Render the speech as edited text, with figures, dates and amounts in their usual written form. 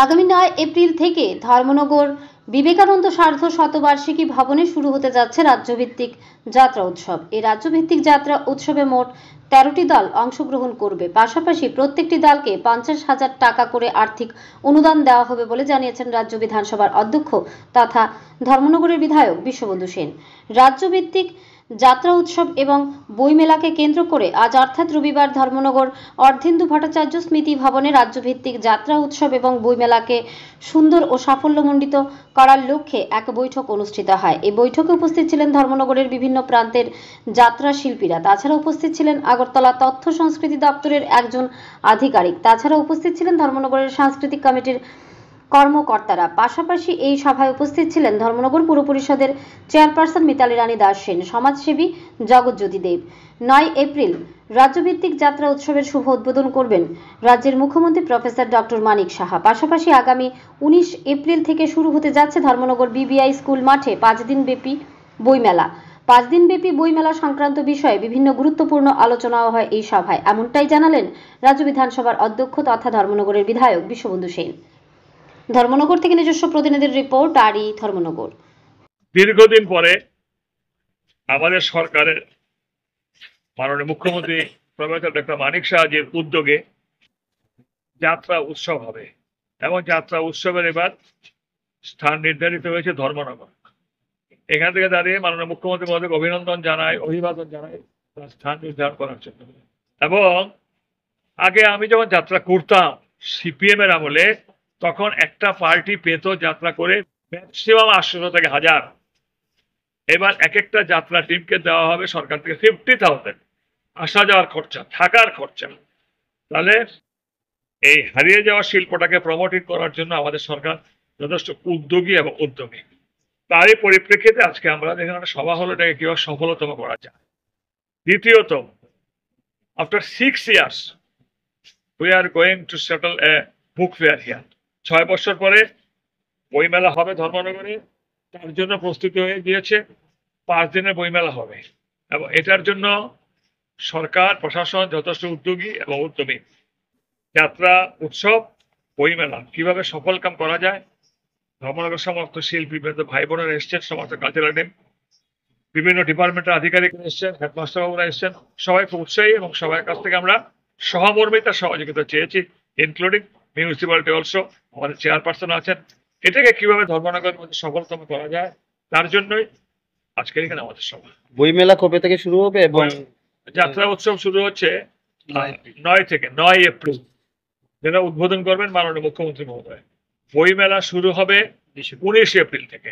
আগামী 9 এপ্রিল থেকে ধর্মনগর বিবেকানন্দ সার্ধ শতবার্ষিকী ভবনে শুরু হতে যাচ্ছে রাজ্যভিত্তিক যাত্রা উৎসব। এই রাজ্যভিত্তিক যাত্রা উৎসবে মোট 13টি দল অংশগ্রহণ করবে। পাশাপাশি প্রত্যেকটি দলকে 50,000 টাকা করে আর্থিক অনুদান দেওয়া হবে বলে জানিয়েছেন রাজ্য বিধানসভার অধ্যক্ষ তথা ধর্মনগরের বিধায়ক বিশ্ববন্ধু সেন। রাজ্যভিত্তিক যাত্রা উৎসব এবং বইমেলাকে কেন্দ্র করে আজ অর্থাৎ রবিবার ধর্মনগর অর্ধেন্দু ভট্টাচার্য স্মৃতি ভবনে রাজ্যভিত্তিক যাত্রা উৎসব এবং বইমেলাকে সুন্দর ও সাফল্যমণ্ডিত করার লক্ষ্যে এক বৈঠক অনুষ্ঠিত হয়। এই বৈঠকে উপস্থিত ছিলেন ধর্মনগরের বিভিন্ন প্রান্তের যাত্রা শিল্পীরা। তাছাড়া উপস্থিত ছিলেন আগরতলা তথ্য সংস্কৃতি দপ্তরের একজন আধিকারিক। তাছাড়া উপস্থিত ছিলেন ধর্মনগরের সাংস্কৃতিক কমিটির কর্মকর্তারা। পাশাপাশি এই সভায় উপস্থিত ছিলেন ধর্মনগর পুর পরিষদের চেয়ারপারসন মিতালি রানী দাস সেন, সমাজসেবী জগৎজ্যোতি দেব। 9 এপ্রিল রাজ্যভিত্তিক যাত্রা উৎসবের শুভ উদ্বোধন করবেন রাজ্যের মুখ্যমন্ত্রী প্রফেসর ডক্টর মানিক সাহা। পাশাপাশি আগামী 19 এপ্রিল থেকে শুরু হতে যাচ্ছে ধর্মনগর বিবিআই স্কুল মাঠে 5 দিনব্যাপী বইমেলা। 5 দিনব্যাপী বইমেলা সংক্রান্ত বিষয়ে বিভিন্ন গুরুত্বপূর্ণ আলোচনাও হয় এই সভায়, এমনটাই জানালেন রাজ্য বিধানসভার অধ্যক্ষ তথা ধর্মনগরের বিধায়ক বিশ্ববন্ধু সেন। ধর্মনগর থেকে নিজস্ব প্রতিনিধির রিপোর্ট, আরই ধর্মনগর। দীর্ঘদিন পরে আমাদের সরকারের মাননীয় মুখ্যমন্ত্রী প্রফেসর ডক্টর মানিক সাহাজির উদ্যোগে যাত্রা উৎসব হবে এবং যাত্রা উৎসবের এবার স্থান নির্ধারিত হয়েছে ধর্মনগর। এখান থেকে দাঁড়িয়ে মাননীয় মুখ্যমন্ত্রী মহোদয়কে অভিনন্দন জানাই, অভিবাদন জানাই তার স্থান নির্ধারণ করার জন্য। এবং আগে আমি যখন যাত্রা করতাম সিপিএম এর আমলে, তখন একটা পার্টি পেত যাত্রা করে ম্যাক্সিমাম 800 থেকে 1000। এবার এক একটা যাত্রা টিমকে দেওয়া হবে সরকার থেকে 50,000 আসা যাওয়ার খরচা, থাকার খরচা। তাহলে এই হারিয়ে যাওয়া শিল্পটাকে প্রমোটিং করার জন্য আমাদের সরকার যথেষ্ট উদ্যোগী এবং উদ্যমী। তারই পরিপ্রেক্ষিতে আজকে আমরা এখানে সভা হলো, এটাকে কিভাবে সফলতম করা যায়। দ্বিতীয়ত, after 6 years we are going to settle a book fair here. 6 বছর পরে বইমেলা হবে ধর্মনগরে, তার জন্য প্রস্তুতি হয়ে গিয়েছে। 5 দিনের বইমেলা হবে এবং এটার জন্য সরকার প্রশাসন যথেষ্ট উদ্যোগী এবং উদ্যমী। যাত্রা উৎসব বইমেলা কিভাবে সফলকাম করা যায়, ধর্মনগর সমস্ত শিল্পী ভাই বোনেরা এসছেন, সমস্ত কালচারাল টিম, বিভিন্ন ডিপার্টমেন্টের আধিকারিক এসছেন, হেডমাস্টার বাবুরা এসছেন, সবাই খুব উৎসাহী এবং সবার কাছ থেকে আমরা সহমর্মিতা সহযোগিতা চেয়েছি, ইনক্লুডিং মিউনিসিপ্যালিটি অলসো। আমাদের চেয়ারপারসন আছেন। এটাকে কিভাবে ধর্মনগরের মধ্যে সফলতম করা যায় তার জন্যই আজকের এখানে আমাদের সভা। বইমেলা কবে থেকে শুরু হবে এবং যাত্রা উৎসব শুরু হচ্ছে 9 এপ্রিল, যেটা উদ্বোধন করবেন মাননীয় মুখ্যমন্ত্রী মহোদয়। বইমেলা শুরু হবে 19 এপ্রিল থেকে।